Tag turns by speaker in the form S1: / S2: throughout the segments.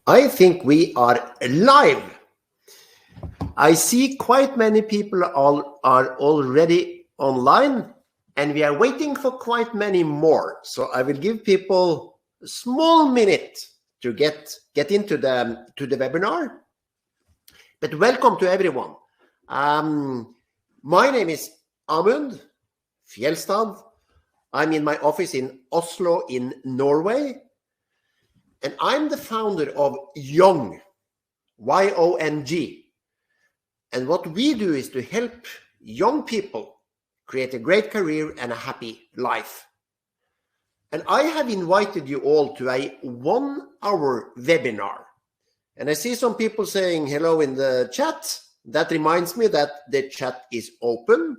S1: I think we are live. I see quite many people are already online, and we are waiting for quite many more. So I will give people a small minute to get into the webinar. But welcome to everyone. My name is Amund Fjeldstad. I'm in my office in Oslo in Norway. And I'm the founder of Yong, Y-O-N-G. And what we do is to help young people create a great career and a happy life. And I have invited you all to a 1-hour webinar. And I see some people saying hello in the chat. That reminds me that the chat is open.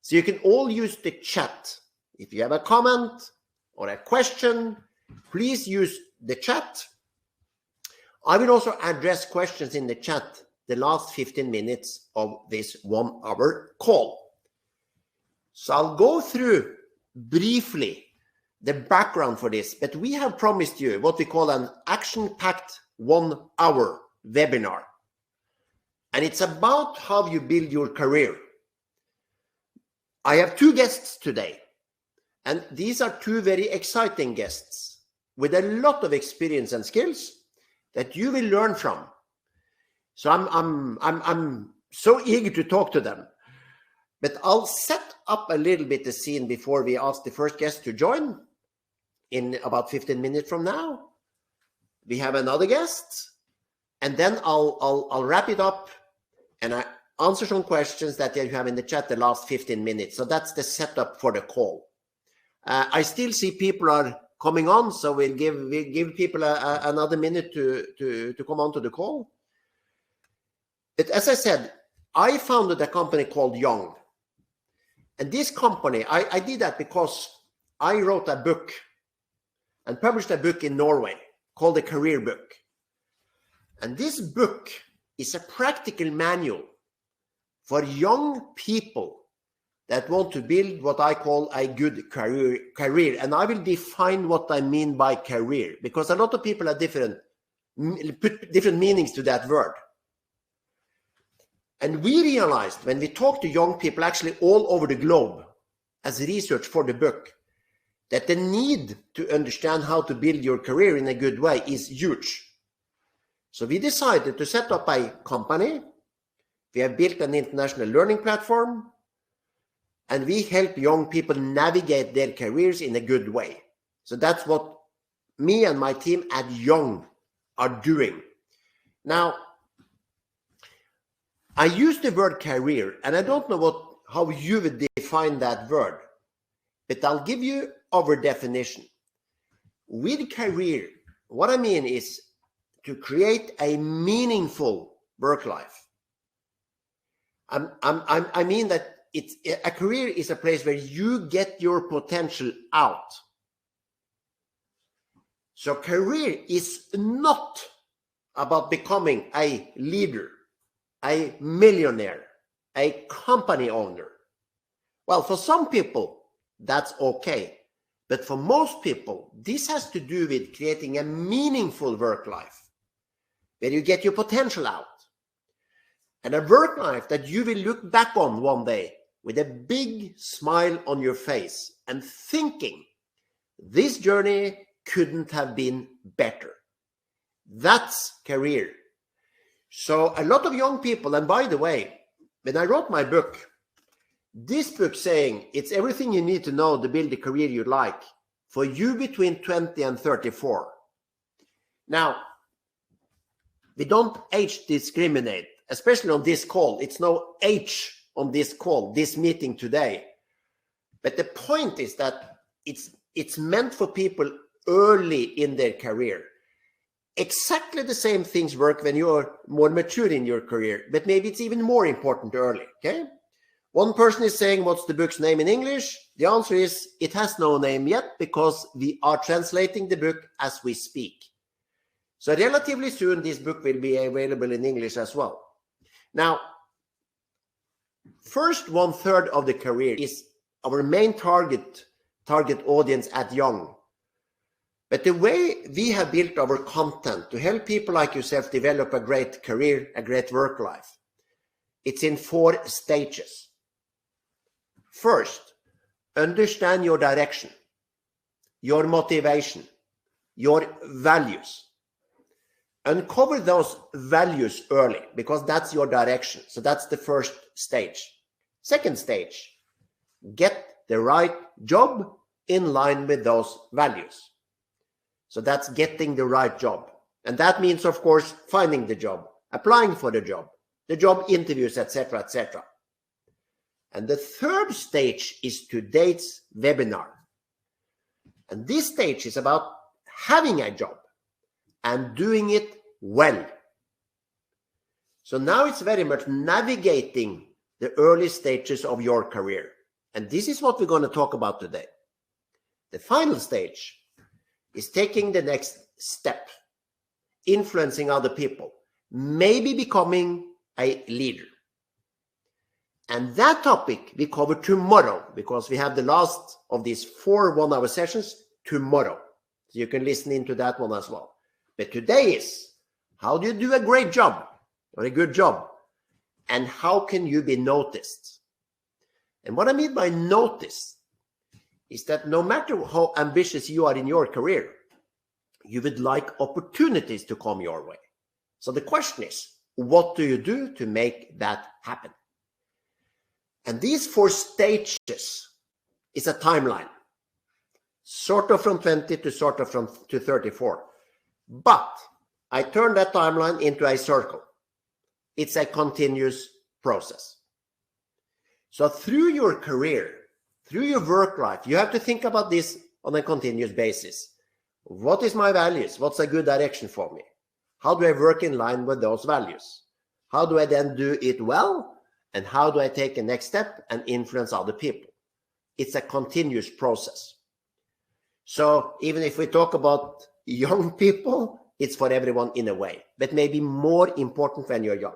S1: So you can all use the chat. If you have a comment or a question, please use the chat. I will also address questions in the chat the last 15 minutes of this 1-hour call. So I'll go through briefly the background for this, but we have promised you what we call an action-packed 1-hour webinar. And it's about how you build your career. I have 2 guests today, and these are 2 very exciting guests with a lot of experience and skills that you will learn from. So I'm so eager to talk to them. But I'll set up a little bit the scene before we ask the first guest to join in about 15 minutes from now. We have another guest, and then I'll wrap it up and I answer some questions that you have in the chat the last 15 minutes. So that's the setup for the call. I still see people are coming on, so we'll give people another minute to come on to the call. But as I said, I founded a company called Yong. And this company, I did that because I wrote a book and published a book in Norway called The Career Book. And this book is a practical manual for young people that want to build what I call a good career. And I will define what I mean by career, because a lot of people are put different meanings to that word. And we realized when we talked to young people actually all over the globe as research for the book, that the need to understand how to build your career in a good way is huge. So we decided to set up a company. We have built an international learning platform, and we help young people navigate their careers in a good way. So that's what me and my team at Yong are doing. Now, I use the word career, and I don't know how you would define that word, but I'll give you our definition. With career, what I mean is to create a meaningful work life. I mean that a career is a place where you get your potential out. So career is not about becoming a leader, a millionaire, a company owner. Well, for some people, that's okay. But for most people, this has to do with creating a meaningful work life where you get your potential out. And a work life that you will look back on one day with a big smile on your face and thinking, this journey couldn't have been better. That's career. So a lot of young people, and by the way, when I wrote my book, this book saying it's everything you need to know to build the career you like for you between 20 and 34. Now, we don't age discriminate, especially on this call. It's no age on this call, this meeting today. But the point is that it's meant for people early in their career. Exactly the same things work when you're more mature in your career, but maybe it's even more important early, okay? One person is saying, what's the book's name in English? The answer is, it has no name yet because we are translating the book as we speak. So relatively soon, this book will be available in English as well. Now, first 1/3 of the career is our main target audience at Yong. But the way we have built our content to help people like yourself develop a great career, a great work life, it's in 4 stages. First, understand your direction, your motivation, your values. Uncover those values early, because that's your direction. So that's the first stage. Second stage, get the right job in line with those values. So that's getting the right job. And that means, of course, finding the job, applying for the job interviews, etc., etc. And the third stage is today's webinar. And this stage is about having a job and doing it well. So now it's very much navigating the early stages of your career. And this is what we're going to talk about today. The final stage is taking the next step, influencing other people, maybe becoming a leader. And that topic we cover tomorrow, because we have the last of these 4 one-hour sessions tomorrow. So you can listen into that one as well. But today is, how do you do a great job or a good job? And how can you be noticed? And what I mean by notice is that no matter how ambitious you are in your career, you would like opportunities to come your way. So the question is, what do you do to make that happen? And these 4 stages is a timeline, sort of from 20 to sort of to 34. But I turn that timeline into a circle. It's a continuous process. So through your career, through your work life, you have to think about this on a continuous basis. What is my values? What's a good direction for me? How do I work in line with those values? How do I then do it well? And how do I take a next step and influence other people? It's a continuous process. So even if we talk about young people, it's for everyone in a way, but maybe more important when you're young.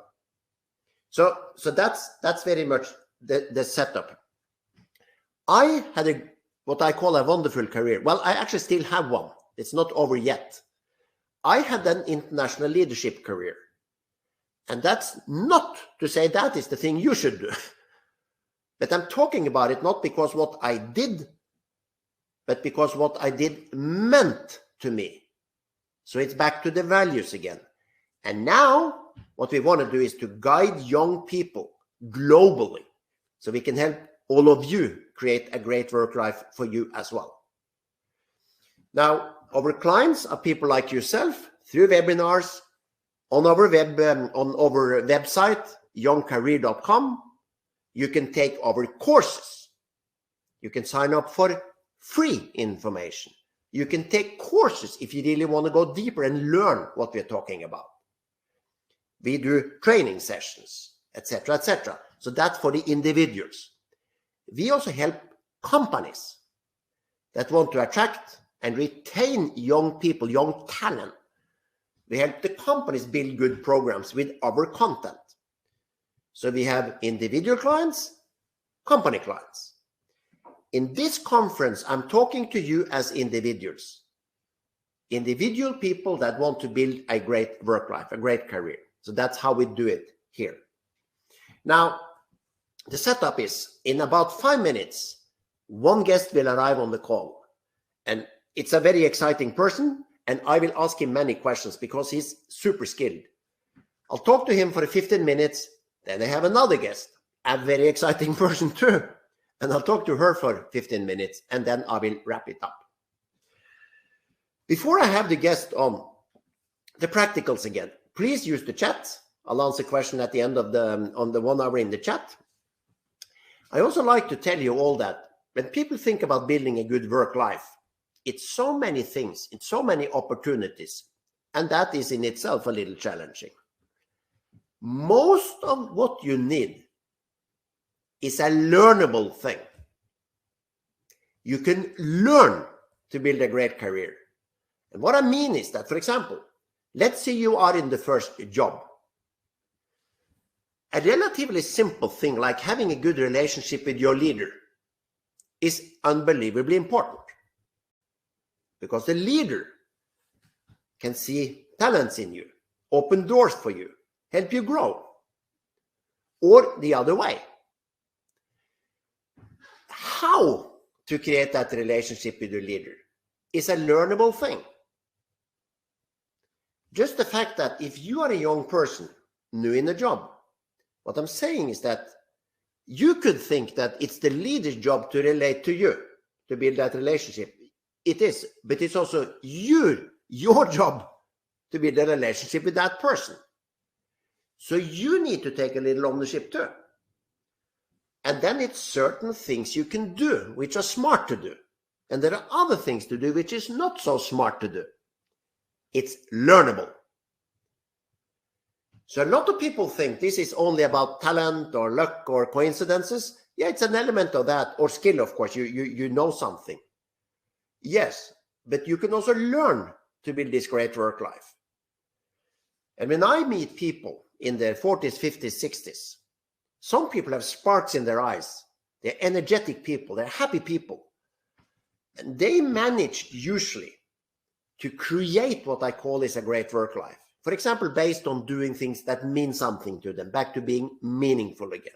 S1: So that's very much the setup. I had what I call a wonderful career. Well, I actually still have one. It's not over yet. I had an international leadership career. And that's not to say that is the thing you should do. But I'm talking about it not because what I did, but because what I did meant to me. So it's back to the values again. And now what we want to do is to guide young people globally, so we can help all of you create a great work life for you as well. Now, our clients are people like yourself through webinars, on our website, yongcareer.com. You can take our courses. You can sign up for free information. You can take courses if you really want to go deeper and learn what we're talking about. We do training sessions, etc., etc. So that's for the individuals. We also help companies that want to attract and retain young people, young talent. We help the companies build good programs with our content. So we have individual clients, company clients. In this conference, I'm talking to you as individuals. Individual people that want to build a great work life, a great career. So that's how we do it here. Now, the setup is in about 5 minutes, one guest will arrive on the call. And it's a very exciting person. And I will ask him many questions because he's super skilled. I'll talk to him for 15 minutes. Then I have another guest, a very exciting person too. And I'll talk to her for 15 minutes. And then I will wrap it up. Before I have the guest on, the practicals again. Please use the chat. I'll answer questions at the end of on the 1 hour in the chat. I also like to tell you all that when people think about building a good work life, it's so many things, it's so many opportunities, and that is in itself a little challenging. Most of what you need is a learnable thing. You can learn to build a great career. And what I mean is that, for example, let's say you are in the first job. A relatively simple thing like having a good relationship with your leader is unbelievably important. because the leader can see talents in you, open doors for you, help you grow. Or the other way. How to create that relationship with your leader is a learnable thing. Just the fact that if you are a young person, new in a job, what I'm saying is that you could think that it's the leader's job to relate to you, to build that relationship. It is, but it's also your job to build a relationship with that person. So you need to take a little ownership too. And then it's certain things you can do, which are smart to do. And there are other things to do, which is not so smart to do. It's learnable. So a lot of people think this is only about talent or luck or coincidences. Yeah, it's an element of that, or skill, of course. You know something. Yes, but you can also learn to build this great work life. And when I meet people in their 40s, 50s, 60s, some people have sparks in their eyes. They're energetic people. They're happy people. And they manage usually to create what I call is a great work life. For example, based on doing things that mean something to them, back to being meaningful again.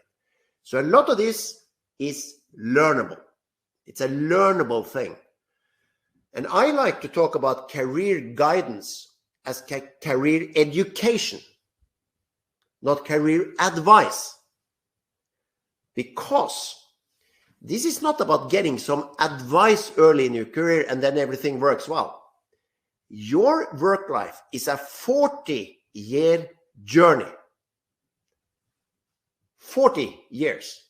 S1: So a lot of this is learnable. It's a learnable thing. And I like to talk about career guidance as career education, not career advice. Because this is not about getting some advice early in your career and then everything works well. Your work life is a 40-year journey. 40 years.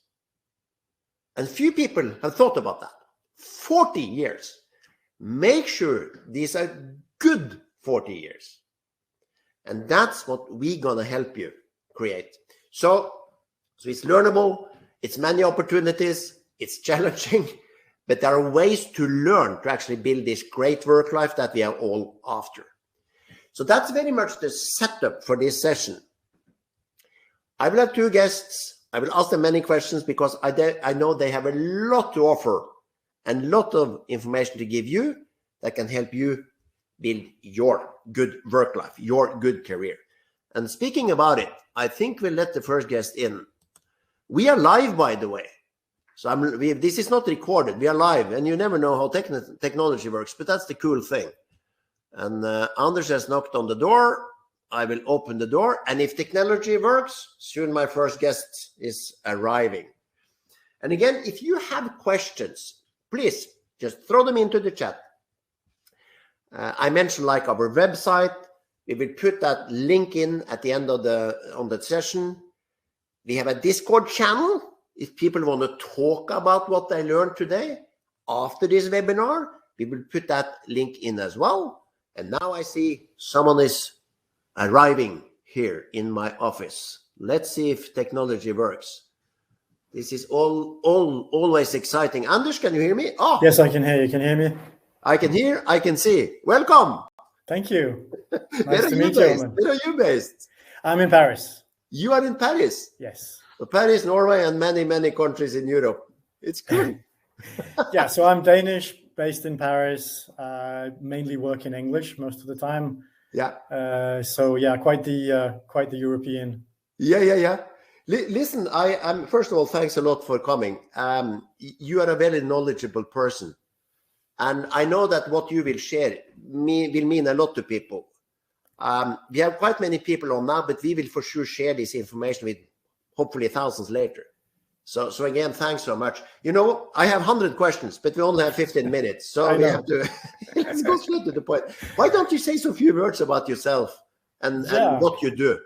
S1: And few people have thought about that. 40 years. Make sure these are good 40 years. And that's what we're going to help you create. So it's learnable. It's many opportunities. It's challenging. But there are ways to learn to actually build this great work life that we are all after. So that's very much the setup for this session. I will have two guests. I will ask them many questions because I know they have a lot to offer and a lot of information to give you that can help you build your good work life, your good career. And speaking about it, I think we'll let the first guest in. We are live, by the way. So this is not recorded. We are live, and you never know how technology works, but that's the cool thing. And Anders has knocked on the door. I will open the door, and if technology works, soon my first guest is arriving. And again, if you have questions, please just throw them into the chat. I mentioned like our website. We will put that link in at the end of the session. We have a Discord channel. If people want to talk about what they learned today after this webinar, we will put that link in as well. And now I see someone is arriving here in my office. Let's see if technology works. This is always exciting. Anders, can you hear me? Oh,
S2: yes, I can hear you. Can you hear me?
S1: I can hear, I can see. Welcome.
S2: Thank you.
S1: Nice to meet you. Where are you based?
S2: I'm in Paris.
S1: You are in Paris?
S2: Yes.
S1: So Paris, Norway, and many, many countries in Europe. It's cool.
S2: Yeah, so I'm Danish, based in Paris, mainly work in English most of the time.
S1: Yeah.
S2: So yeah, quite the European.
S1: Yeah. Listen, I'm first of all, thanks a lot for coming. You are a very knowledgeable person, and I know that what you will share will mean a lot to people. We have quite many people on now, but we will for sure share this information with hopefully thousands later. So again, thanks so much. You know, I have 100 questions, but we only have 15 minutes. So we have to, let's go straight to the point. Why don't you say some few words about yourself and what you do?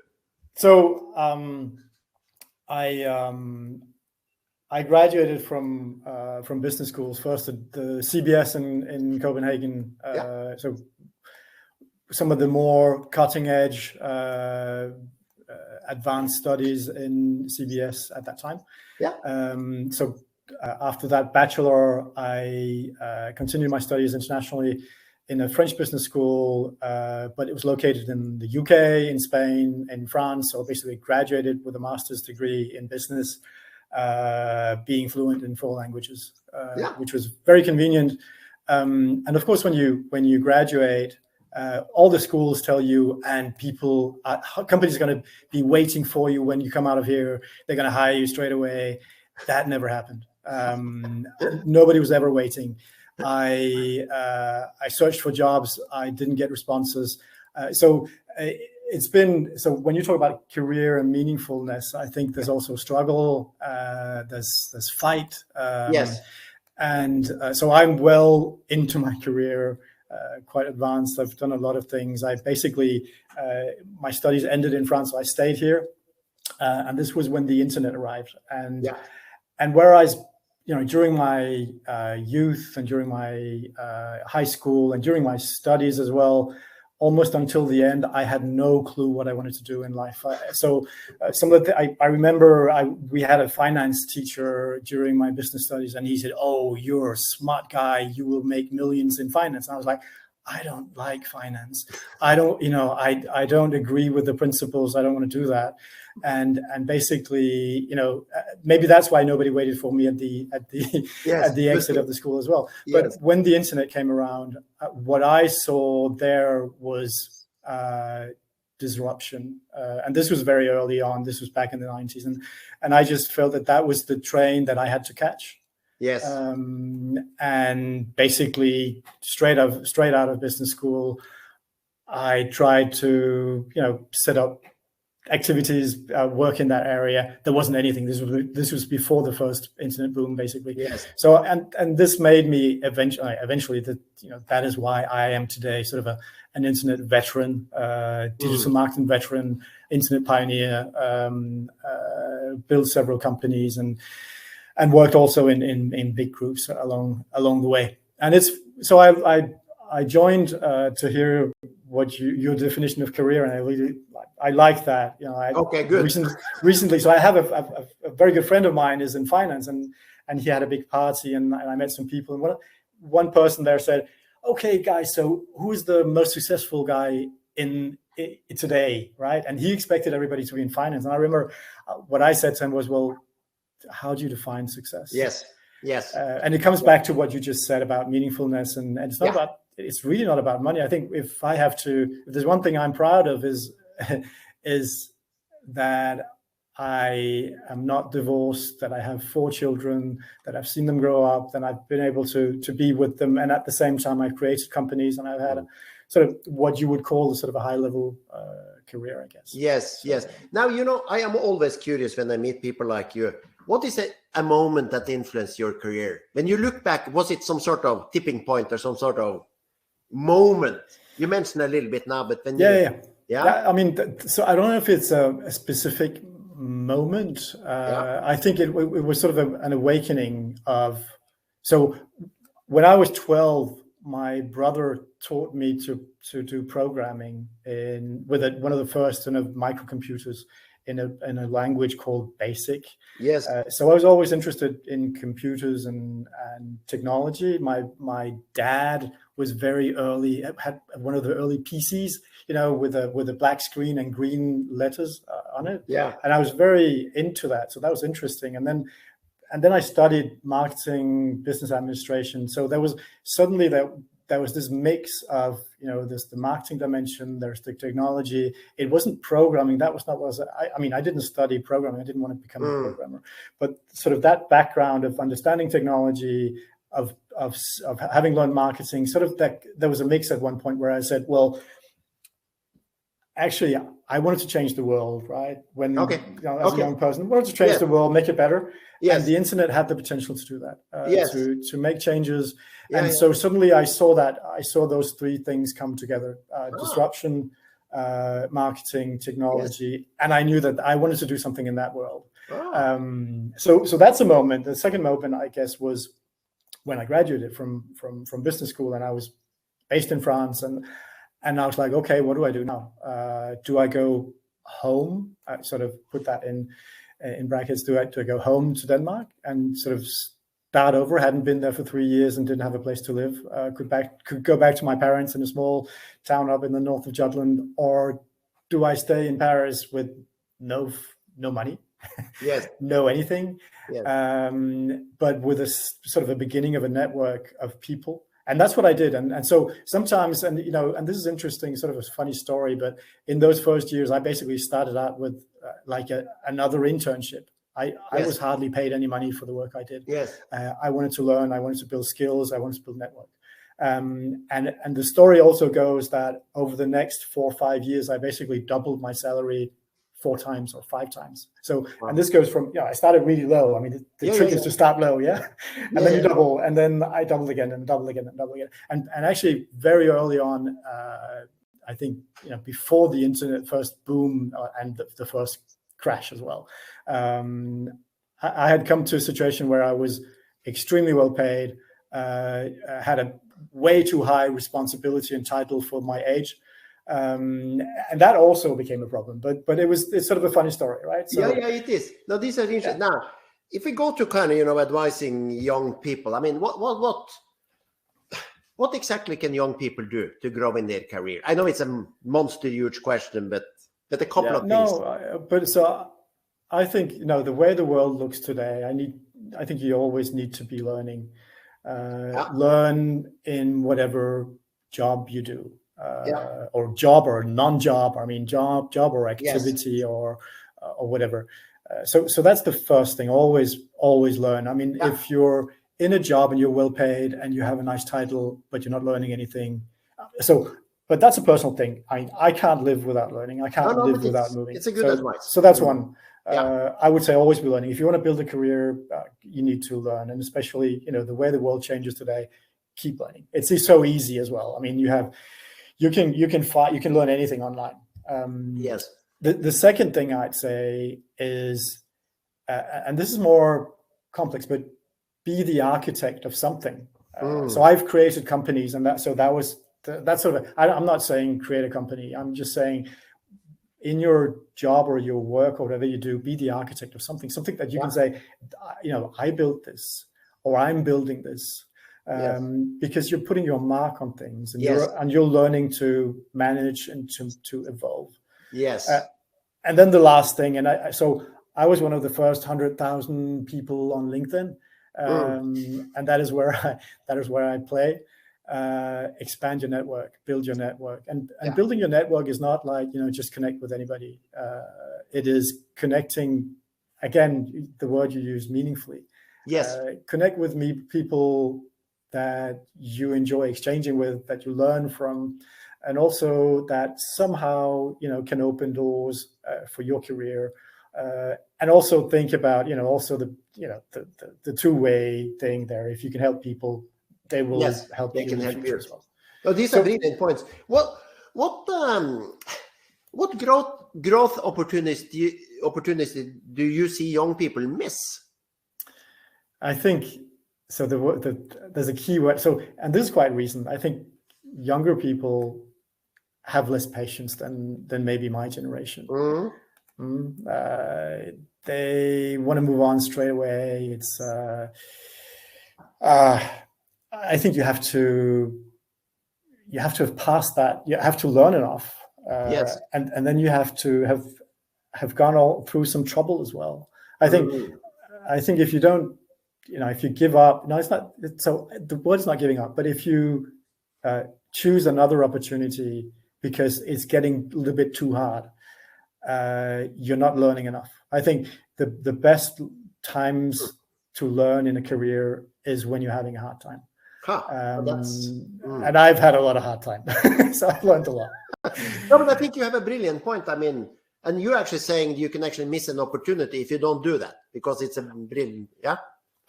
S2: So I graduated from business schools, first at the CBS in Copenhagen. So some of the more cutting edge advanced studies in CBS at that time. So after that bachelor, I continued my studies internationally in a French business school, but it was located in the UK, in Spain, in France. So basically graduated with a master's degree in business, being fluent in 4 languages, which was very convenient And of course, when you graduate, all the schools tell you, and companies are going to be waiting for you when you come out of here. They're going to hire you straight away. That never happened. Nobody was ever waiting. I searched for jobs. I didn't get responses. So when you talk about career and meaningfulness, I think there's also struggle. There's fight.
S1: Yes.
S2: And so I'm well into my career, quite advanced. I've done a lot of things. I basically, my studies ended in France, so I stayed here. And this was when the internet arrived. And whereas, during my youth and during my high school and during my studies as well, almost until the end, I had no clue what I wanted to do in life. I remember we had a finance teacher during my business studies, and he said, "Oh, you're a smart guy. You will make millions in finance." And I was like, I don't like finance. I don't agree with the principles. I don't want to do that. And basically, maybe that's why nobody waited for me at the exit of the school as well. Yes. But when the internet came around, what I saw there was disruption. And this was very early on. This was back in the 90s. And I just felt that was the train that I had to catch.
S1: Yes.
S2: And basically straight out of business school, I tried to, set up activities, work in that area. There wasn't anything. This was before the first internet boom, basically.
S1: Yes.
S2: So and this made me eventually that is why I am today sort of an internet veteran, digital marketing veteran, internet pioneer, built several companies and worked also in big groups along the way. And I joined to hear what your definition of career, and I like that.
S1: Okay, good.
S2: Recently, so I have a very good friend of mine is in finance, and he had a big party, and I met some people, and one person there said, "Okay, guys, so who's the most successful guy in today, right?" And he expected everybody to be in finance, and I remember what I said to him was, "Well, how do you define success?"
S1: Yes.
S2: And it comes back to what you just said about meaningfulness, and it's really not about money. I think if there's one thing I'm proud of is that I am not divorced, that I have 4 children, that I've seen them grow up, that I've been able to be with them, and at the same time I've created companies, and I've had sort of what you would call sort of a high level career, I guess.
S1: Yes. Now, I am always curious when I meet people like you. What is a moment that influenced your career? When you look back, was it some sort of tipping point or some sort of moment? You mentioned a little bit now, but when
S2: yeah. I mean, so I don't know if it's a specific moment. I think it was sort of an awakening of. So when I was 12, my brother taught me to do programming with one of the first kind of microcomputers in a language called BASIC.
S1: Yes.
S2: So I was always interested in computers and technology. My dad was very early, had one of the early PCs, with a black screen and green letters on it.
S1: Yeah.
S2: And I was very into that. So that was interesting. And then I studied marketing, business administration. So there was suddenly there was this mix of, there's the marketing dimension, there's the technology. It wasn't programming. That was not what I didn't study programming. I didn't want to become a programmer. But sort of that background of understanding technology, of having learned marketing, sort of that there was a mix at one point where I said, well, actually, I wanted to change the world, right? As a young person, I wanted to change the world, make it better. Yes. And the internet had the potential to to make changes. So suddenly I saw those 3 things come together: disruption, marketing, technology, and I knew that I wanted to do something in that world. So that's a moment. The second moment, I guess, was when I graduated from business school, and I was based in France, and I was like, okay, what do I do now? Do I go home? I sort of put that in brackets. Do I go home to Denmark and sort of start over? Hadn't been there for 3 years and didn't have a place to live. Could go back to my parents in a small town up in the north of Jutland, or do I stay in Paris with no money?
S1: Yes.
S2: No anything.
S1: Yes.
S2: But with a sort of a beginning of a network of people. And that's what I did. And so sometimes, and and this is interesting, sort of a funny story, but in those first years, I basically started out with another internship. I was hardly paid any money for the work I did.
S1: Yes.
S2: I wanted to learn. I wanted to build skills. I wanted to build network. And the story also goes that over the next 4 or 5 years, I basically doubled my salary 4 times or 5 times. So, and this goes from, I started really low. I mean, the trick is to start low, and then you double, and then I doubled again and double again and double again. And actually very early on, I think, before the internet first boom and the first crash as well, I had come to a situation where I was extremely well paid, had a way too high responsibility and title for my age. And that also became a problem, but it's sort of a funny story, right?
S1: So, it is. Now, these are interesting. Now, if we go to kind of advising young people, I mean, what exactly can young people do to grow in their career? I know it's a monster huge question, but a couple of things.
S2: No, but so I think the way the world looks today, I think you always need to be learning. Learn in whatever job you do. Or job or non-job. I mean, job or activity or whatever. So that's the first thing. Always learn. I mean, if you're in a job and you're well paid and you have a nice title, but you're not learning anything. But that's a personal thing. I can't live without learning. I can't live without moving.
S1: It's a good advice.
S2: So that's one. I would say always be learning. If you want to build a career, you need to learn, and especially the way the world changes today, keep learning. It's so easy as well. I mean, you can learn anything online.
S1: Yes.
S2: The second thing I'd say is, and this is more complex, but be the architect of something. So I've created companies, and that's sort of. I'm not saying create a company. I'm just saying, in your job or your work or whatever you do, be the architect of something that you can say, I built this, or I'm building this. Because you're putting your mark on things, and you're learning to manage and to evolve. Yes. And then the last thing, and I was one of the first 100,000 people on LinkedIn, and that is where I play. Expand your network, build your network, and building your network is not like just connect with anybody. It is connecting, again, the word you use, meaningfully. Yes. Connect with people that you enjoy exchanging with, that you learn from, and also that somehow can open doors for your career, and also think about also the two-way thing there. If you can help people, they will help you in the future as well.
S1: Oh, these are brilliant points. What growth opportunities do you see young people miss?
S2: I think so. There's a key word. So, and this is quite recent. I think younger people have less patience than maybe my generation. They want to move on straight away. It's I think you have to have passed that. You have to learn enough, and then you have to have gone all through some trouble as well. I think if you don't, if you give up, it's not. So the word's not giving up, but if you choose another opportunity because it's getting a little bit too hard, you're not learning enough. I think the best times to learn in a career is when you're having a hard time. And I've had a lot of hard time, so I've learned a lot.
S1: No, but I think you have a brilliant point. I mean, and you're actually saying you can actually miss an opportunity if you don't do that, because it's a brilliant,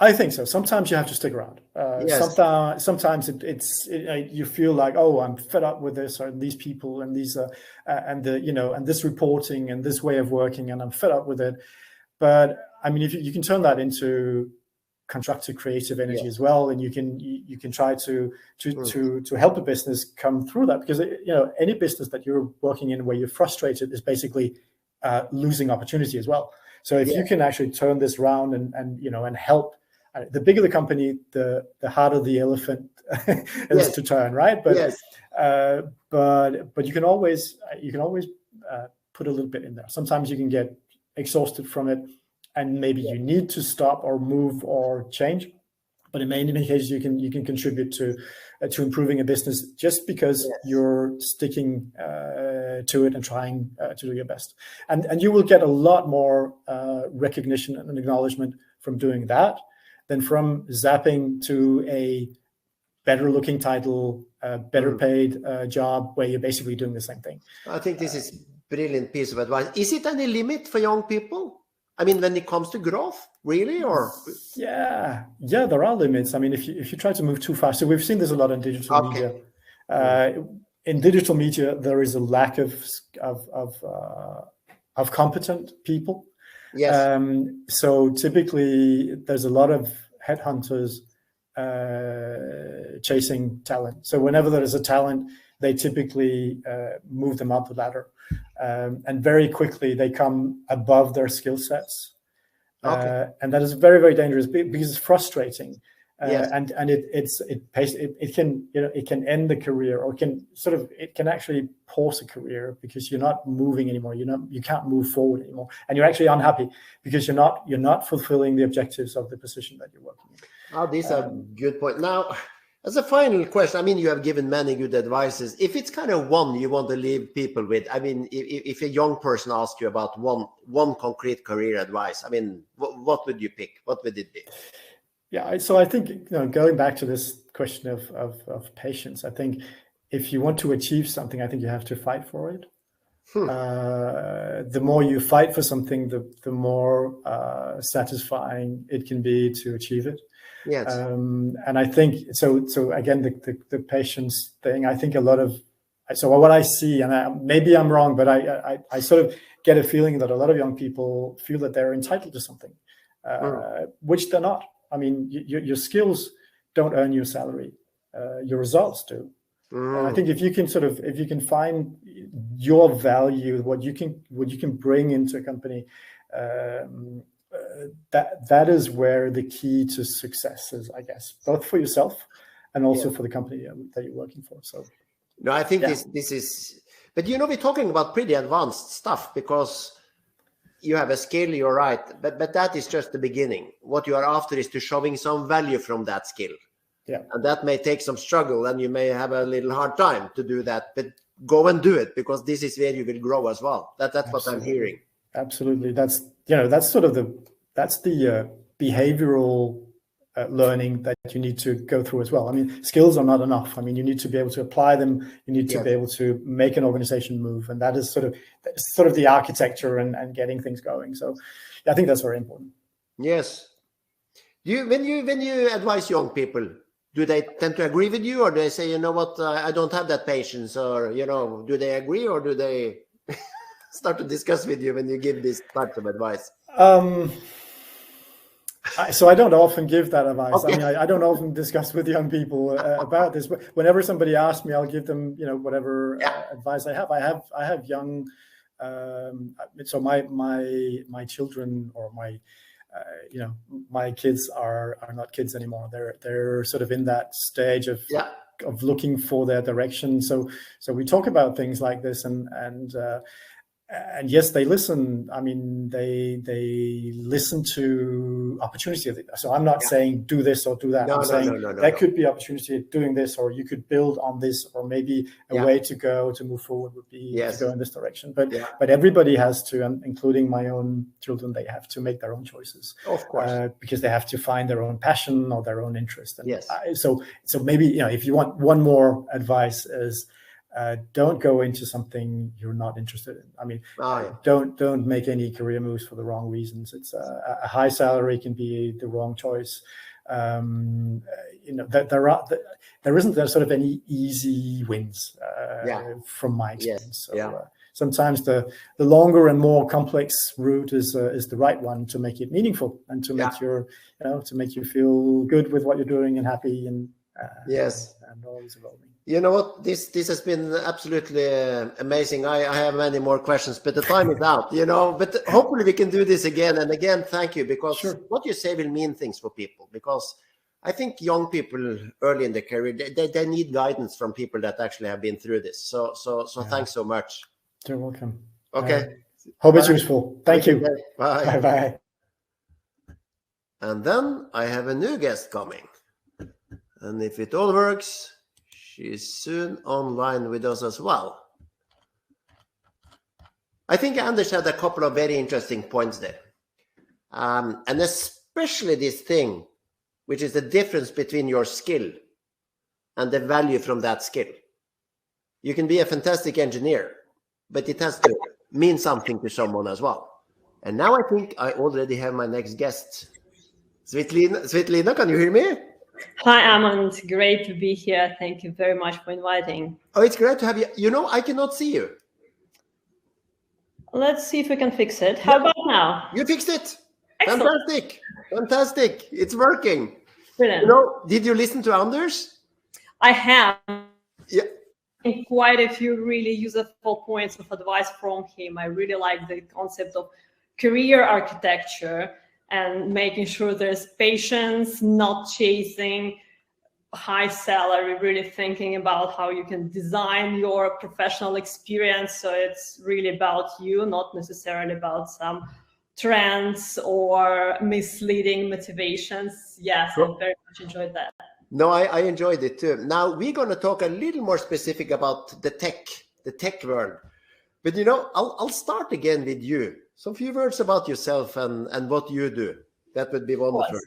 S2: I think so. Sometimes you have to stick around. Sometimes you feel like, oh, I'm fed up with this or these people and these and this reporting and this way of working, and I'm fed up with it. But I mean, if you can turn that into constructive creative energy as well, and you can try to help a business come through that, because any business that you're working in where you're frustrated is basically losing opportunity as well. So if you can actually turn this around and help, the bigger the company, the harder the elephant is to turn, right? But but you can always put a little bit in there. Sometimes you can get exhausted from it, and maybe you need to stop or move or change. But in many cases, you can contribute to improving a business just because you're sticking to it and trying to do your best. And you will get a lot more recognition and acknowledgement from doing that than from zapping to a better looking title, better paid job where you're basically doing the same thing.
S1: I think this is brilliant piece of advice. Is it any limit for young people? I mean, when it comes to growth, really, or?
S2: Yeah, there are limits. I mean, if you try to move too fast, so we've seen this a lot in digital media. In digital media, there is a lack of competent people.
S1: Yes.
S2: So typically, there's a lot of headhunters chasing talent. So whenever there is a talent, they typically move them up the ladder. And very quickly they come above their skill sets, and that is very, very dangerous because it's frustrating, and it can end the career, or it can actually pause a career because you're not moving anymore. You can't move forward anymore, and you're actually unhappy because you're not fulfilling the objectives of the position that you're working in.
S1: Oh, these are good points. Now, as a final question, I mean, you have given many good advices. If it's kind of one you want to leave people with, I mean, if a young person asks you about one concrete career advice, I mean, what would you pick? What would it be?
S2: Yeah, so I think, going back to this question of patience, I think if you want to achieve something, I think you have to fight for it. The more you fight for something, the more satisfying it can be to achieve it.
S1: Yes.
S2: And I think so again, the patience thing, I think what I see, and maybe I'm wrong, but I sort of get a feeling that a lot of young people feel that they're entitled to something, which they're not. I mean, your skills don't earn your salary, your results do. And I think if you can find your value, what you can bring into a company, that is where the key to success is, I guess, both for yourself and also for the company that you're working for. So,
S1: no, I think this is, but we're talking about pretty advanced stuff because you have a skill, you're right, but that is just the beginning. What you are after is to showing some value from that skill.
S2: Yeah.
S1: And that may take some struggle and you may have a little hard time to do that, but go and do it because this is where you will grow as well. That's what I'm hearing.
S2: Absolutely. That's the behavioral learning that you need to go through as well. I mean, skills are not enough. I mean, you need to be able to apply them. You need to be able to make an organization move. And that is sort of the architecture and getting things going. So I think that's very important.
S1: Yes. When you advise young people, do they tend to agree with you, or do they say, you know what, I don't have that patience, or, do they agree, or do they start to discuss with you when you give this type of advice?
S2: So I don't often give that advice.
S1: Okay.
S2: I mean, I don't often discuss with young people about this. But whenever somebody asks me, I'll give them, whatever advice I have. I have young. So my children, or my kids are not kids anymore. They're sort of in that stage of looking for their direction. So we talk about things like this, and yes, they listen. I mean, they listen to opportunity. So I'm not saying do this or do that.
S1: No,
S2: I'm saying there could be opportunity at doing this, or you could build on this, or maybe a way to move forward would be to go in this direction. But everybody has to, including my own children, they have to make their own choices.
S1: Of course,
S2: because they have to find their own passion or their own interest. And
S1: so
S2: maybe if you want one more advice is, don't go into something you're not interested in. I mean, don't make any career moves for the wrong reasons. It's a high salary can be the wrong choice. There isn't sort of any easy wins from my experience. So sometimes the longer and more complex route is the right one to make it meaningful and to make to make you feel good with what you're doing and happy and always evolving.
S1: You know what? This has been absolutely amazing. I have many more questions, but the time is out, But hopefully we can do this again and again. Thank you, because what you say will mean things for people. Because I think young people early in their career, they need guidance from people that actually have been through this. So thanks so much.
S2: You're welcome.
S1: Okay.
S2: Hope it's useful. Thank you.
S1: Bye.
S2: Bye-bye.
S1: And then I have a new guest coming. And if it all works, she's soon online with us as well. I think Anders had a couple of very interesting points there. And especially this thing, which is the difference between your skill and the value from that skill. You can be a fantastic engineer, but it has to mean something to someone as well. And now I think I already have my next guest. Svitlana, can you hear me?
S3: Hi, Amund. Great to be here. Thank you very much for inviting.
S1: Oh, it's great to have you. You know, I cannot see you.
S3: Let's see if we can fix it. How about now?
S1: You fixed it.
S3: Excellent.
S1: Fantastic. Fantastic. It's working.
S3: Brilliant.
S1: You know, did you listen to Anders?
S3: I have.
S1: Yeah.
S3: And quite a few really useful points of advice from him. I really like the concept of career architecture and making sure there's patience, not chasing high salary, really thinking about how you can design your professional experience. So it's really about you, not necessarily about some trends or misleading motivations. Yes, I very much enjoyed that.
S1: No, I enjoyed it too. Now we're going to talk a little more specific about the tech world. But you know, I'll start again with you. So a few words about yourself and what you do. That would be wonderful.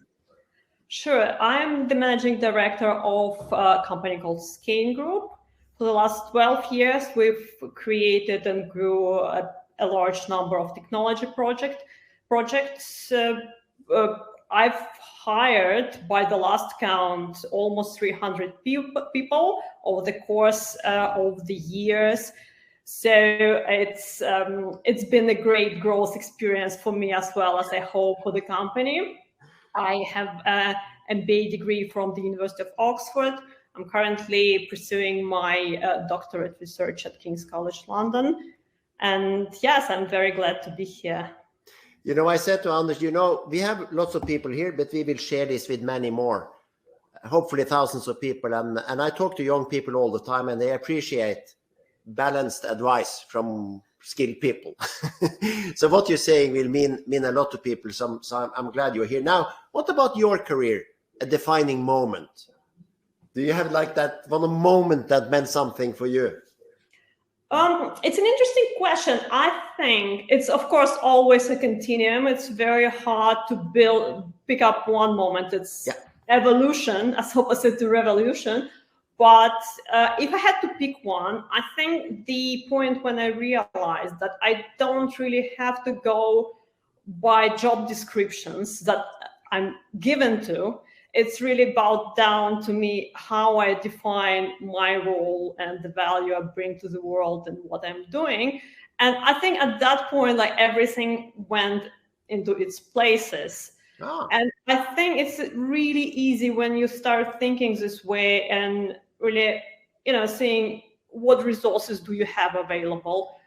S3: Sure. I'm the managing director of a company called Skein Group. For the last 12 years, we've created and grew a large number of technology projects. I've hired, by the last count, almost 300 people over the course of the years. So it's been a great growth experience for me as well as I hope for the company. I have an MBA degree from the University of Oxford. I'm currently pursuing my doctorate research at King's College London. And yes, I'm very glad to be here.
S1: You know, I said to Anders, you know, we have lots of people here, but we will share this with many more, hopefully thousands of people. And I talk to young people all the time, and they appreciate balanced advice from skilled people. So what you're saying will mean a lot to people. So I'm glad you're here. Now, what about your career, a defining moment? Do you have like that one moment that meant something for you?
S3: It's an interesting question. I think it's, of course, always a continuum. It's very hard to pick up one moment. It's evolution as opposite to revolution. But if I had to pick one, I think the point when I realized that I don't really have to go by job descriptions that I'm given to. It's really about down to me how I define my role and the value I bring to the world and what I'm doing. And I think at that point, like everything went into its places. Oh. And I think it's really easy when you start thinking this way and really, seeing what resources do you have available?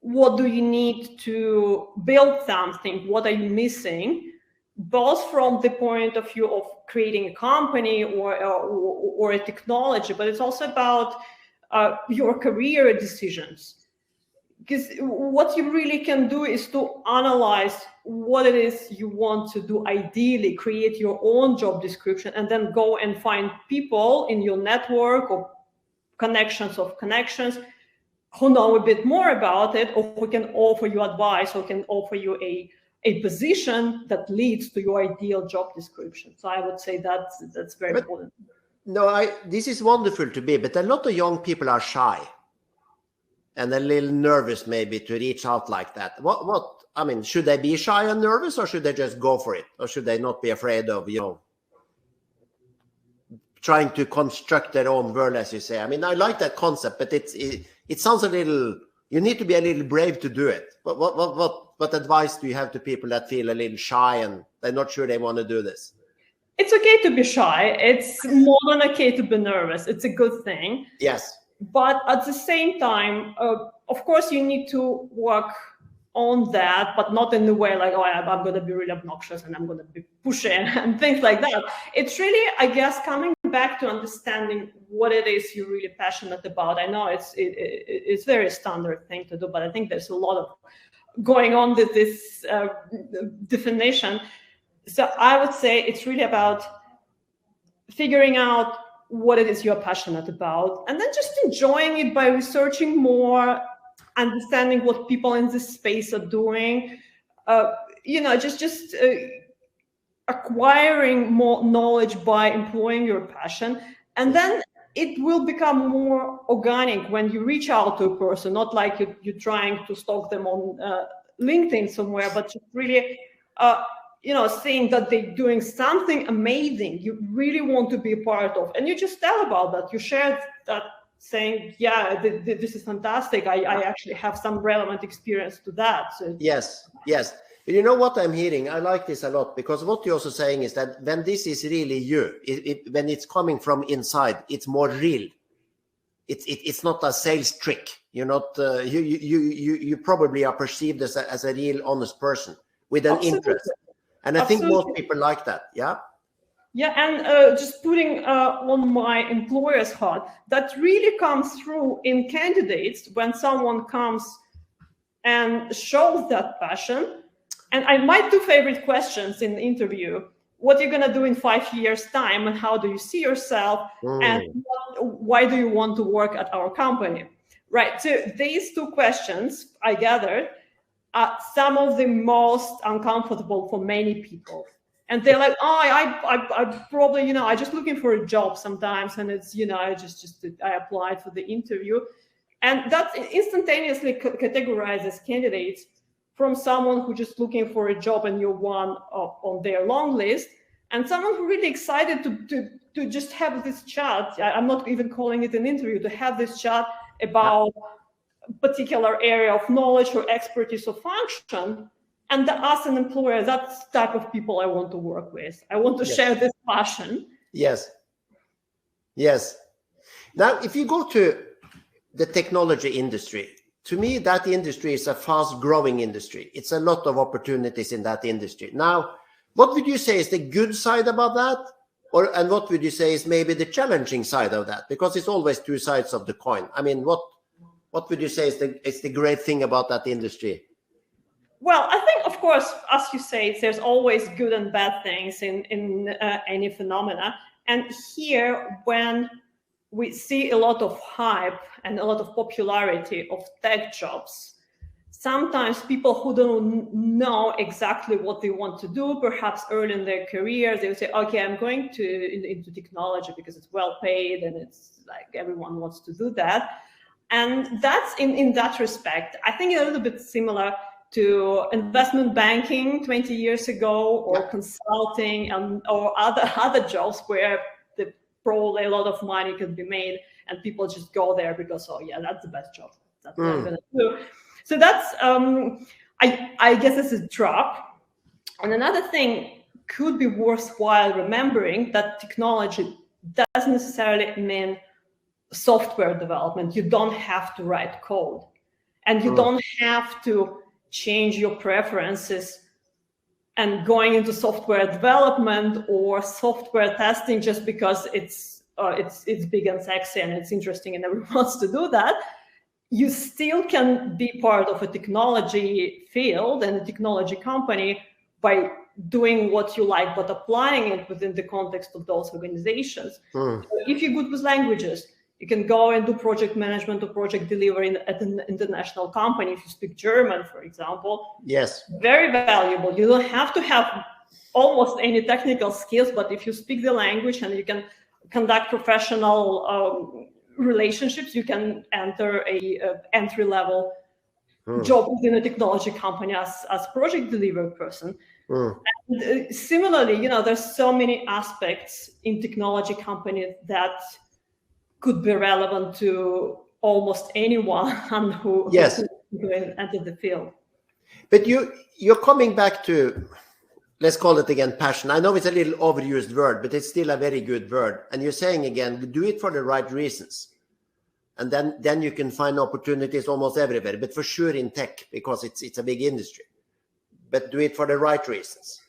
S3: What do you need to build something? What are you missing? Both from the point of view of creating a company or a technology, but it's also about your career decisions. Because what you really can do is to analyze what it is you want to do, ideally create your own job description, and then go and find people in your network or connections of connections who know a bit more about it, or who can offer you advice, or can offer you a position that leads to your ideal job description. So I would say that's very important.
S1: No, this is wonderful to be, but a lot of young people are shy and a little nervous maybe to reach out like that. I mean, should they be shy and nervous, or should they just go for it? Or should they not be afraid of, trying to construct their own world, as you say? I mean, I like that concept, but it sounds a little, you need to be a little brave to do it. What advice do you have to people that feel a little shy and they're not sure they want to do this?
S3: It's okay to be shy. It's more than okay to be nervous. It's a good thing.
S1: Yes.
S3: But at the same time, of course, you need to work on that, but not in the way like, oh, I'm going to be really obnoxious and I'm going to be pushy and things like that. It's really, I guess, coming back to understanding what it is you're really passionate about. I know it's very standard thing to do, but I think there's a lot of going on with this definition. So I would say it's really about figuring out what it is you're passionate about, and then just enjoying it by researching more, understanding what people in this space are doing, just acquiring more knowledge by employing your passion. And then it will become more organic when you reach out to a person, not like you're trying to stalk them on LinkedIn somewhere, but just really seeing that they're doing something amazing you really want to be a part of, and you just tell about that. You share that, saying, yeah, this is fantastic. I actually have some relevant experience to that. So
S1: yes. You know what I'm hearing? I like this a lot, because what you're also saying is that when this is really you, when it's coming from inside, it's more real. It's not a sales trick. You're not. You probably are perceived as a real honest person with an interest, and I think most people like that. Yeah.
S3: Yeah, and just putting on my employer's hat, that really comes through in candidates when someone comes and shows that passion. And my two favorite questions in the interview: what are you going to do in 5 years' time, and how do you see yourself, and why do you want to work at our company? Right. So these two questions, I gathered, are some of the most uncomfortable for many people. And they're like, I probably, I just looking for a job sometimes, and it's, I applied for the interview, and that instantaneously categorizes candidates from someone who just looking for a job and you're one on their long list, and someone who really excited to just have this chat. I'm not even calling it an interview, to have this chat about a particular area of knowledge or expertise or function. And as an employer, that's the type of people I want to work with. I want to share this passion.
S1: Yes. Now, if you go to the technology industry, to me, that industry is a fast-growing industry. It's a lot of opportunities in that industry. Now, what would you say is the good side about that? And what would you say is maybe the challenging side of that? Because it's always two sides of the coin. I mean, what would you say is the great thing about that industry?
S3: Well, I think, of course, as you say, there's always good and bad things in any phenomena. And here, when we see a lot of hype and a lot of popularity of tech jobs, sometimes people who don't know exactly what they want to do, perhaps early in their career, they will say, okay, I'm going into technology because it's well paid and it's like everyone wants to do that. And that's in that respect, I think a little bit similar to investment banking 20 years ago, or consulting or other jobs where probably a lot of money can be made and people just go there because, that's the best job. That's what I'm going to do. So that's, I guess it's a drop. And another thing could be worthwhile remembering, that technology doesn't necessarily mean software development. You don't have to write code, and you don't have to change your preferences and going into software development or software testing just because it's big and sexy and it's interesting and everyone wants to do that. You still can be part of a technology field and a technology company by doing what you like, but applying it within the context of those organizations. So if you're good with languages, you can go and do project management or project delivery at an international company. If you speak German, for example, very valuable. You don't have to have almost any technical skills, but if you speak the language and you can conduct professional relationships, you can enter a entry-level job within a technology company as project delivery person. And similarly, there's so many aspects in technology companies that could be relevant to almost anyone who enter the field.
S1: But you're coming back to, let's call it again, passion. I know it's a little overused word, but it's still a very good word. And you're saying again, do it for the right reasons. And then you can find opportunities almost everywhere, but for sure in tech, because it's a big industry. But do it for the right reasons.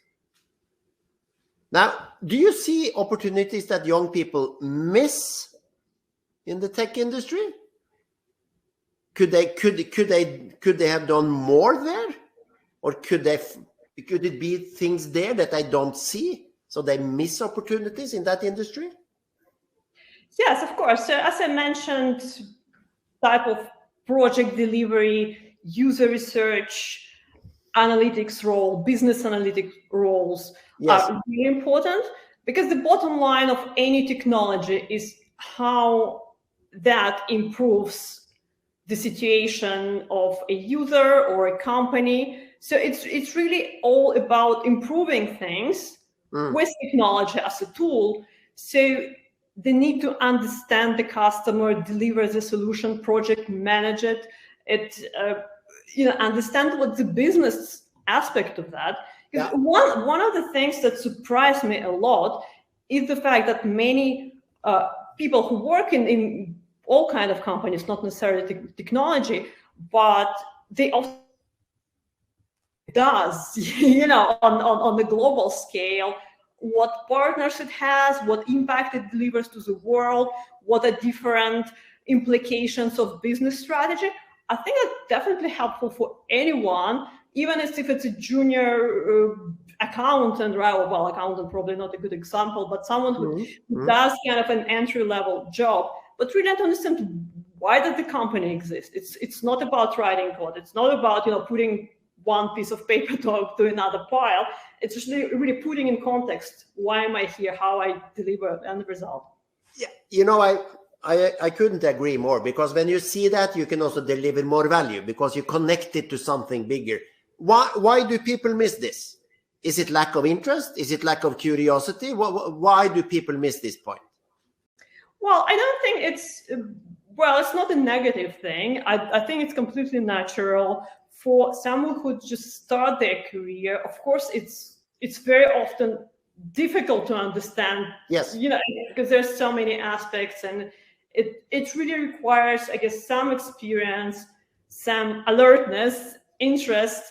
S1: Now, do you see opportunities that young people miss in the tech industry? Could they have done more there, or could it be things there that I don't see, so they miss opportunities in that industry?
S3: Yes, of course. So as I mentioned, type of project delivery, user research, analytics role, business analytics roles are really important, because the bottom line of any technology is how that improves the situation of a user or a company. So it's really all about improving things with technology as a tool. So they need to understand the customer, deliver the solution, project manage it, understand what the business aspect of that. Yeah. One of the things that surprised me a lot is the fact that many people who work in all kind of companies, not necessarily technology, but they also does, on the global scale, what partners it has, what impact it delivers to the world, what are different implications of business strategy. I think it's definitely helpful for anyone, even if it's a junior accountant, right? Well, accountant probably not a good example, but someone who does kind of an entry-level job, but really to understand why does the company exist. It's not about writing code. It's not about putting one piece of paper to another pile. It's just really putting in context, why am I here, how I deliver end result.
S1: Yeah, I couldn't agree more, because when you see that, you can also deliver more value because you connect it to something bigger. Why do people miss this? Is it lack of interest? Is it lack of curiosity? Why do people miss this point?
S3: Well, I don't think it's not a negative thing. I think it's completely natural for someone who just start their career. Of course, it's very often difficult to understand.
S1: Yes.
S3: Because there's so many aspects, and it really requires, I guess, some experience, some alertness, interest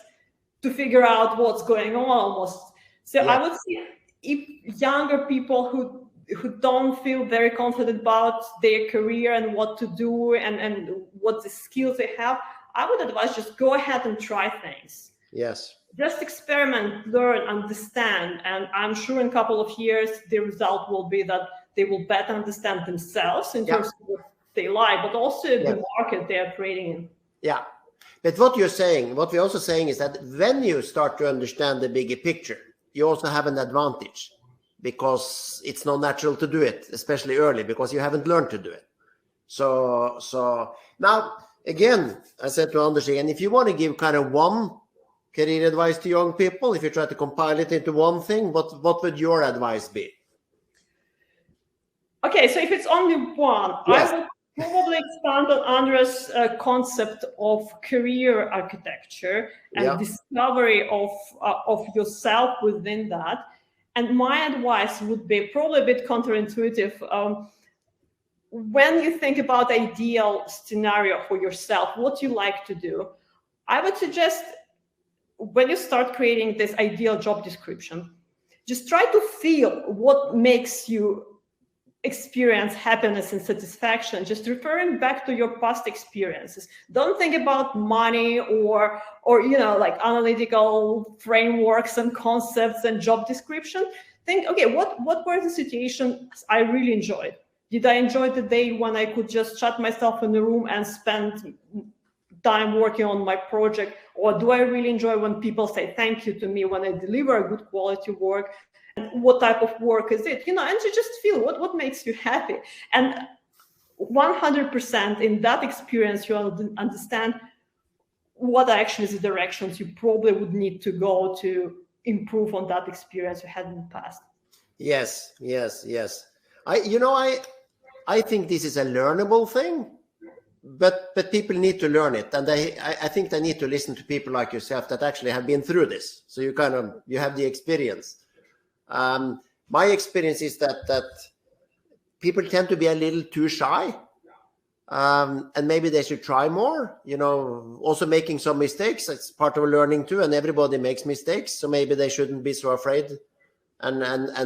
S3: to figure out what's going on almost. So yeah. I would say if younger people who don't feel very confident about their career and what to do and what the skills they have, I would advise just go ahead and try things.
S1: Yes.
S3: Just experiment, learn, understand. And I'm sure in a couple of years, the result will be that they will better understand themselves in terms of what they like, but also the market they are trading in.
S1: Yeah. But what we're also saying is that when you start to understand the bigger picture, you also have an advantage, because it's not natural to do it, especially early, because you haven't learned to do it. So now, again, I said to Anders, and if you want to give kind of one career advice to young people, if you try to compile it into one thing, what would your advice be?
S3: Okay, so if it's only one, yes. I would probably expand on Andres' concept of career architecture and discovery of yourself within that. And my advice would be probably a bit counterintuitive. When you think about the ideal scenario for yourself, what you like to do, I would suggest when you start creating this ideal job description, just try to feel what makes you experience happiness and satisfaction, just referring back to your past experiences. Don't think about money or like analytical frameworks and concepts and job description. Think, okay, what were the situations I really enjoyed? Did I enjoy the day when I could just shut myself in the room and spend time working on my project? Or do I really enjoy when people say thank you to me when I deliver a good quality work? And what type of work is it? And to just feel what makes you happy. And 100% in that experience, you understand what are actually the directions you probably would need to go to improve on that experience you had in the past.
S1: Yes. I think this is a learnable thing, but people need to learn it, and I think they need to listen to people like yourself that actually have been through this. So you have the experience. My experience is that people tend to be a little too shy, and maybe they should try more. Also making some mistakes. It's part of learning too, and everybody makes mistakes. So maybe they shouldn't be so afraid and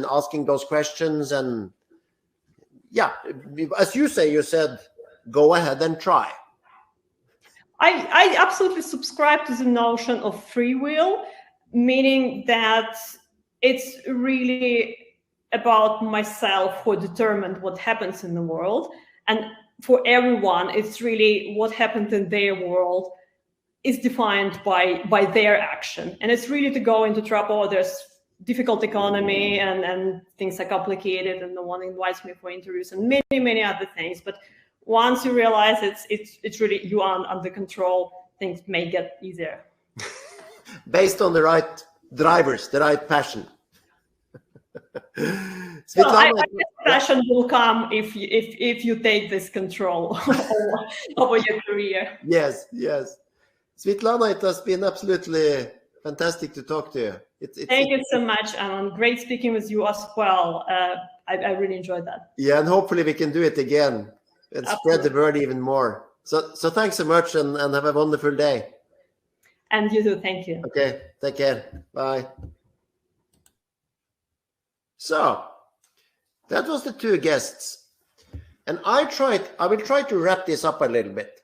S1: asking those questions. And as you said, go ahead and try.
S3: I absolutely subscribe to the notion of free will, meaning that it's really about myself who determined what happens in the world. And for everyone, it's really what happened in their world is defined by their action. And it's really to go into trouble. There's difficult economy and things are complicated, and no one invites me for interviews and many other things. But once you realize it's really you are under control, things may get easier.
S1: Based on the right drivers, the right passion.
S3: Well, I guess passion will come if you take this control over your career.
S1: Yes. Svitlana, it has been absolutely fantastic to talk to you.
S3: Thank you so much, Amund. Great speaking with you as well. I really enjoyed that.
S1: Yeah, and hopefully we can do it again and spread the word even more. So thanks so much, and have a wonderful day.
S3: And you too. Thank you.
S1: Okay, take care. Bye. So that was the two guests, and I will try to wrap this up a little bit.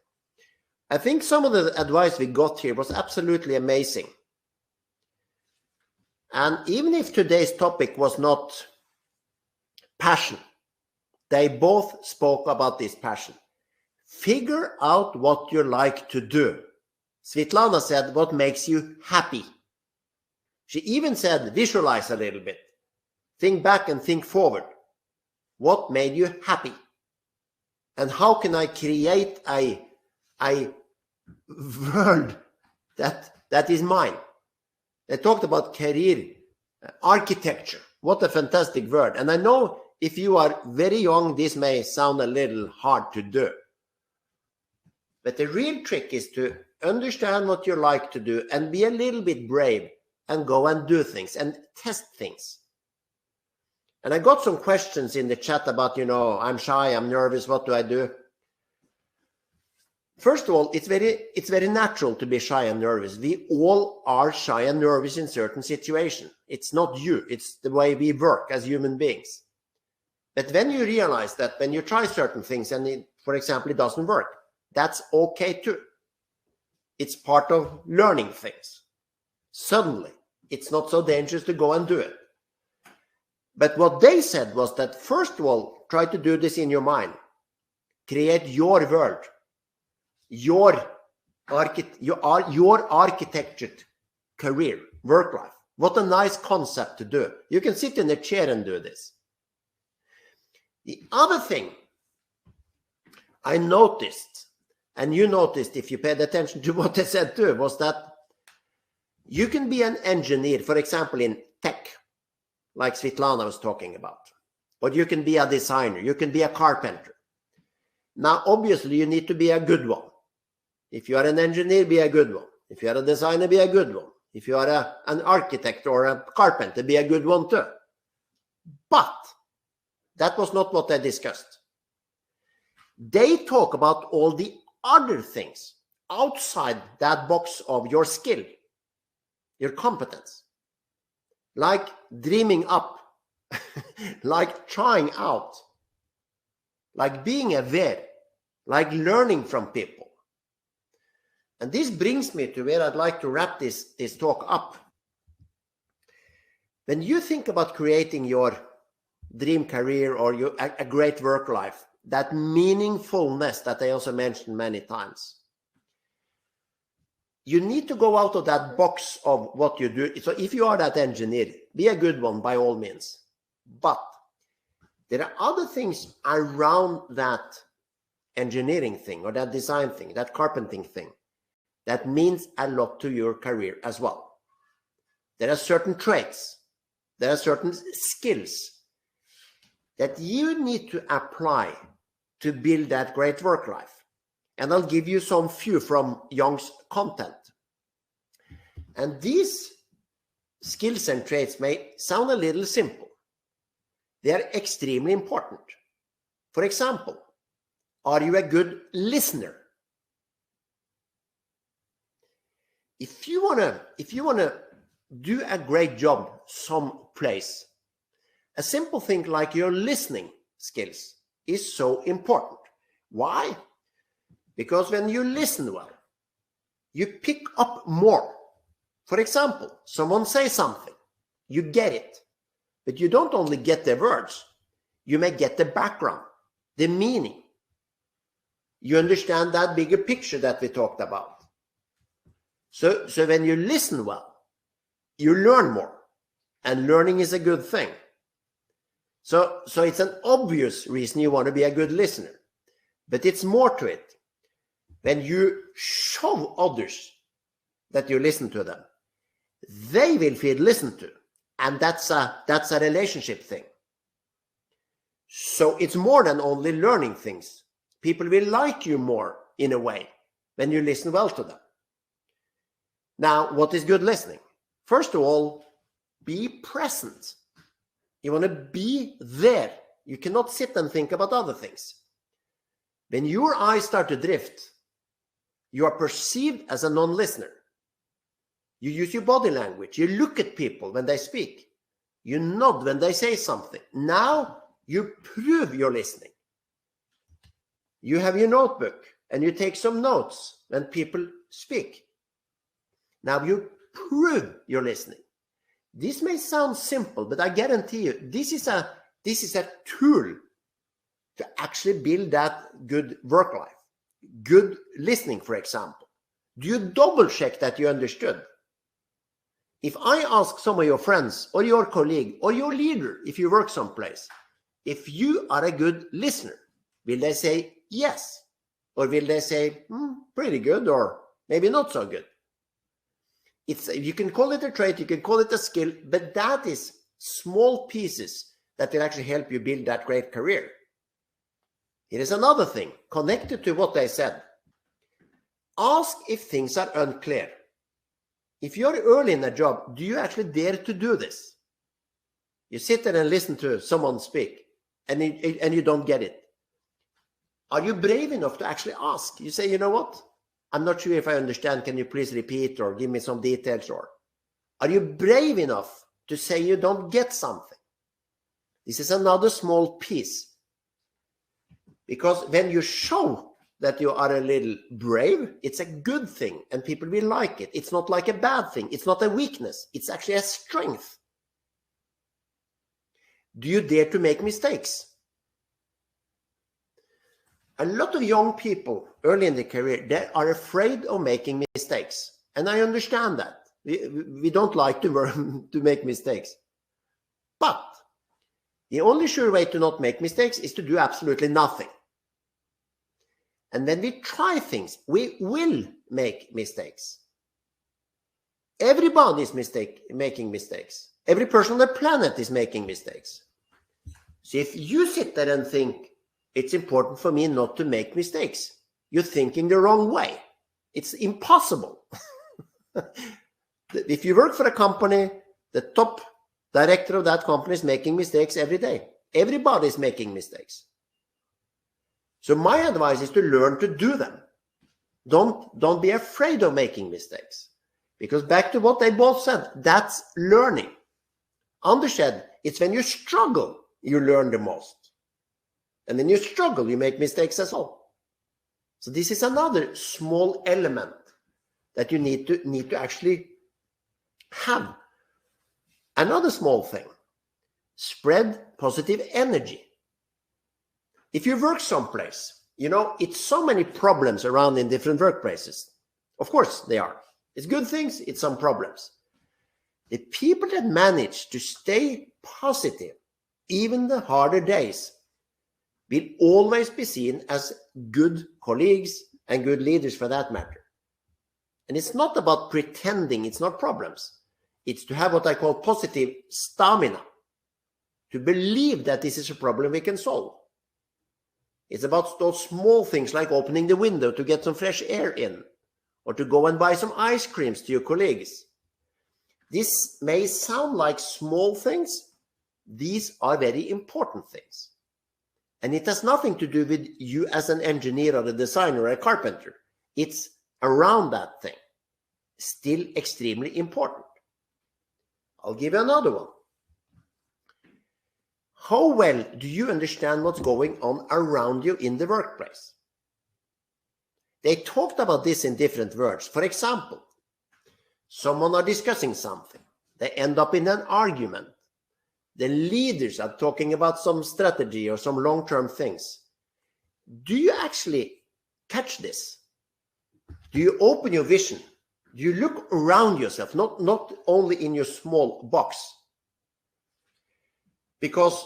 S1: I think some of the advice we got here was absolutely amazing. And even if today's topic was not passion, they both spoke about this passion. Figure out what you like to do. Svitlana said, what makes you happy? She even said, visualize a little bit. Think back and think forward. What made you happy? And how can I create a world that is mine? They talked about career, architecture. What a fantastic word. And I know if you are very young, this may sound a little hard to do. But the real trick is to understand what you like to do and be a little bit brave and go and do things and test things. And I got some questions in the chat about, I'm shy, I'm nervous, what do I do? First of all, it's very natural to be shy and nervous. We all are shy and nervous in certain situations. It's not you, it's the way we work as human beings. But when you realize that when you try certain things and, for example, it doesn't work, that's okay too. It's part of learning things. Suddenly, it's not so dangerous to go and do it. But what they said was that, first of all, try to do this in your mind. Create your world, your architectured career, work life. What a nice concept to do. You can sit in a chair and do this. The other thing I noticed, and you noticed if you paid attention to what I said too, was that you can be an engineer, for example, in tech, like Svitlana was talking about. Or you can be a designer, you can be a carpenter. Now, obviously, you need to be a good one. If you are an engineer, be a good one. If you are a designer, be a good one. If you are an architect or a carpenter, be a good one too. But that was not what they discussed. They talk about all the other things outside that box of your skill, your competence, like dreaming up, like trying out, like being aware, like learning from people. And this brings me to where I'd like to wrap this talk up. When you think about creating your dream career or a great work life, that meaningfulness that I also mentioned many times, you need to go out of that box of what you do. So if you are that engineer, be a good one by all means. But there are other things around that engineering thing or that design thing, that carpenting thing, that means a lot to your career as well. There are certain traits, there are certain skills that you need to apply to build that great work life. And I'll give you some few from Yong's content. And these skills and traits may sound a little simple. They are extremely important. For example, are you a good listener? If you wanna do a great job someplace, a simple thing like your listening skills is so important. Why? Because when you listen well, you pick up more. For example, someone says something, you get it. But you don't only get the words, you may get the background, the meaning. You understand that bigger picture that we talked about. So when you listen well, you learn more, and learning is a good thing. So it's an obvious reason you want to be a good listener, but it's more to it. When you show others that you listen to them, they will feel listened to, and that's a relationship thing. So it's more than only learning things. People will like you more in a way when you listen well to them. Now, what is good listening? First of all, be present. You want to be there. You cannot sit and think about other things. When your eyes start to drift, you are perceived as a non-listener. You use your body language. You look at people when they speak. You nod when they say something. Now you prove you're listening. You have your notebook and you take some notes when people speak. Now you prove you're listening. This may sound simple, but I guarantee you, this is a tool to actually build that good work life. Good listening, for example. Do you double check that you understood? If I ask some of your friends or your colleague or your leader, if you work someplace, if you are a good listener, will they say yes? Or will they say, pretty good, or maybe not so good? You can call it a trait, you can call it a skill, but that is small pieces that will actually help you build that great career. Here is another thing connected to what I said. Ask if things are unclear. If you're early in a job, do you actually dare to do this? You sit there and listen to someone speak, and you don't get it. Are you brave enough to actually ask? You say, you know what? I'm not sure if I understand. Can you please repeat or give me some details? Or are you brave enough to say you don't get something? This is another small piece. Because when you show that you are a little brave, it's a good thing and people will like it. It's not like a bad thing. It's not a weakness. It's actually a strength. Do you dare to make mistakes? A lot of young people early in their career, they are afraid of making mistakes. And I understand that. We don't like to make mistakes. But the only sure way to not make mistakes is to do absolutely nothing. And when we try things, we will make mistakes. Everybody is making mistakes. Every person on the planet is making mistakes. So if you sit there and think, it's important for me not to make mistakes, you're thinking the wrong way. It's impossible. If you work for a company, the top director of that company is making mistakes every day. Everybody is making mistakes. So my advice is to learn to do them. Don't be afraid of making mistakes. Because back to what they both said, that's learning. Anders said, it's when you struggle, you learn the most. And when you struggle, you make mistakes as well. So this is another small element that you need to actually have. Another small thing, spread positive energy. If you work someplace, it's so many problems around in different workplaces. Of course they are. It's good things, it's some problems. The people that manage to stay positive, even the harder days, will always be seen as good colleagues and good leaders for that matter. And it's not about pretending it's not problems. It's to have what I call positive stamina, to believe that this is a problem we can solve. It's about those small things like opening the window to get some fresh air in, or to go and buy some ice creams to your colleagues. This may sound like small things. These are very important things. And it has nothing to do with you as an engineer or a designer or a carpenter. It's around that thing. Still extremely important. I'll give you another one. How well do you understand what's going on around you in the workplace? They talked about this in different words. For example, someone are discussing something. They end up in an argument. the leaders are talking about some strategy or some long-term things, do you actually catch this? Do you open your vision? Do you look around yourself, not only in your small box? Because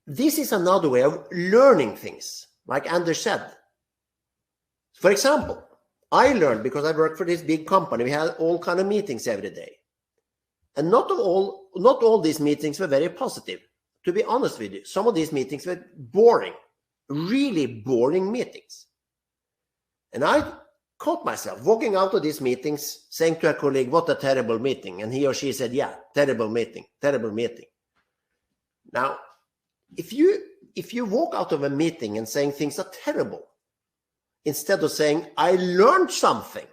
S1: this is another way of learning things, like Anders said. For example, I learned because I worked for this big company. We had all kind of meetings every day. And not all these meetings were very positive. To be honest with you, some of these meetings were boring, really boring meetings. And I caught myself walking out of these meetings saying to a colleague, what a terrible meeting. And he or she said, yeah, terrible meeting, terrible meeting. Now, if you walk out of a meeting and saying things are terrible, instead of saying, I learned something.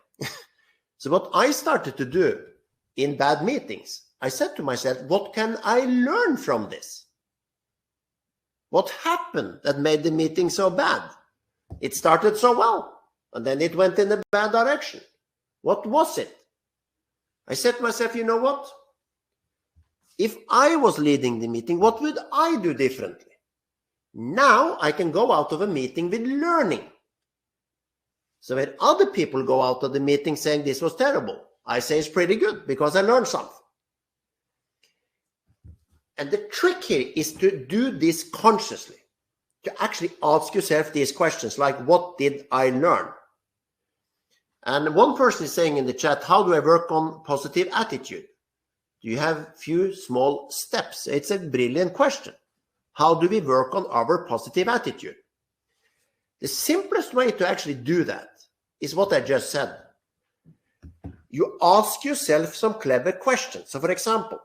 S1: So what I started to do in bad meetings, I said to myself, what can I learn from this? What happened that made the meeting so bad? It started so well, and then it went in a bad direction. What was it? I said to myself, you know what? If I was leading the meeting, what would I do differently? Now I can go out of a meeting with learning. So when other people go out of the meeting saying this was terrible, I say it's pretty good because I learned something. And the trick here is to do this consciously, to actually ask yourself these questions like, what did I learn? And one person is saying in the chat, how do I work on positive attitude? Do you have few small steps? It's a brilliant question. How do we work on our positive attitude? The simplest way to actually do that is what I just said. You ask yourself some clever questions. So for example,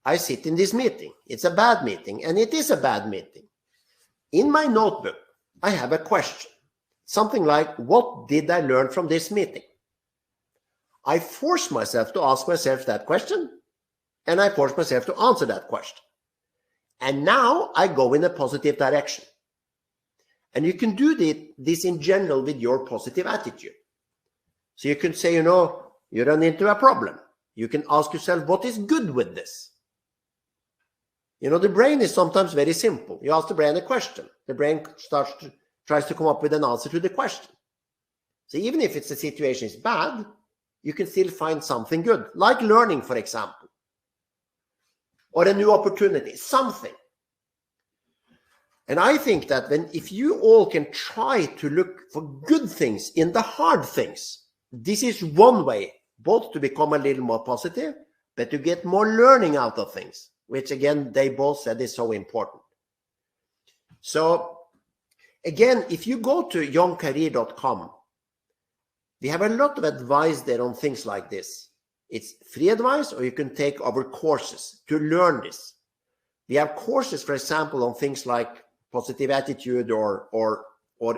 S1: I sit in this meeting. It's a bad meeting, and it is a bad meeting. In my notebook, I have a question. Something like, what did I learn from this meeting? I force myself to ask myself that question, and I force myself to answer that question. And now I go in a positive direction. And you can do this in general with your positive attitude. So you can say, you run into a problem. You can ask yourself, what is good with this? The brain is sometimes very simple. You ask the brain a question. The brain tries to come up with an answer to the question. So even if the situation is bad, you can still find something good, like learning, for example, or a new opportunity, something. And I think that if you all can try to look for good things in the hard things, this is one way, both to become a little more positive, but to get more learning out of things, which again, they both said is so important. So again, if you go to yongcareer.com, we have a lot of advice there on things like this. It's free advice, or you can take our courses to learn this. We have courses, for example, on things like positive attitude or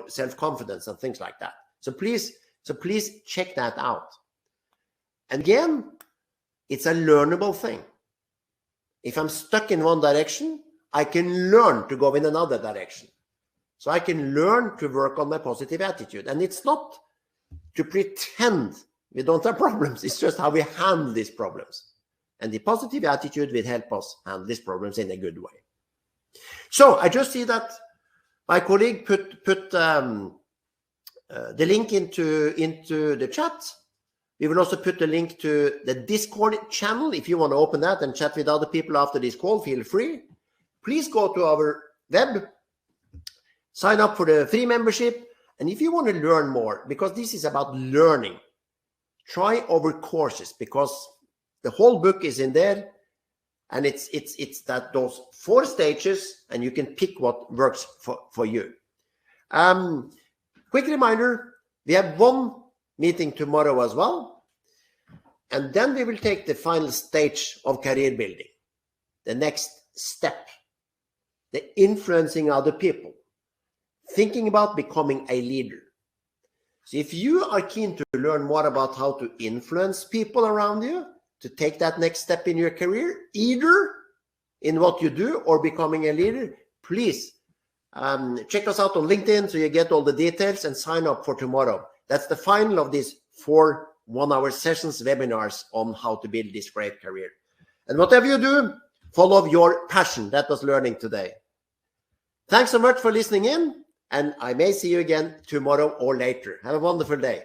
S1: self-confidence and things like that. So please check that out. And again, it's a learnable thing. If I'm stuck in one direction, I can learn to go in another direction. So I can learn to work on my positive attitude. And it's not to pretend we don't have problems. It's just how we handle these problems. And the positive attitude will help us handle these problems in a good way. So I just see that my colleague put the link into the chat. We will also put the link to the Discord channel. If you want to open that and chat with other people after this call, feel free. Please go to our web, sign up for the free membership. And if you want to learn more, because this is about learning, try our courses, because the whole book is in there. And it's those 4 stages, and you can pick what works for you. Quick reminder, we have one meeting tomorrow as well. And then we will take the final stage of career building, the next step, the influencing other people, thinking about becoming a leader. So if you are keen to learn more about how to influence people around you, to take that next step in your career, either in what you do or becoming a leader, please check us out on LinkedIn so you get all the details and sign up for tomorrow. That's the final of these 4 one-hour sessions, webinars on how to build this great career. And whatever you do, follow your passion. That was learning today. Thanks so much for listening in, and I may see you again tomorrow or later. Have a wonderful day.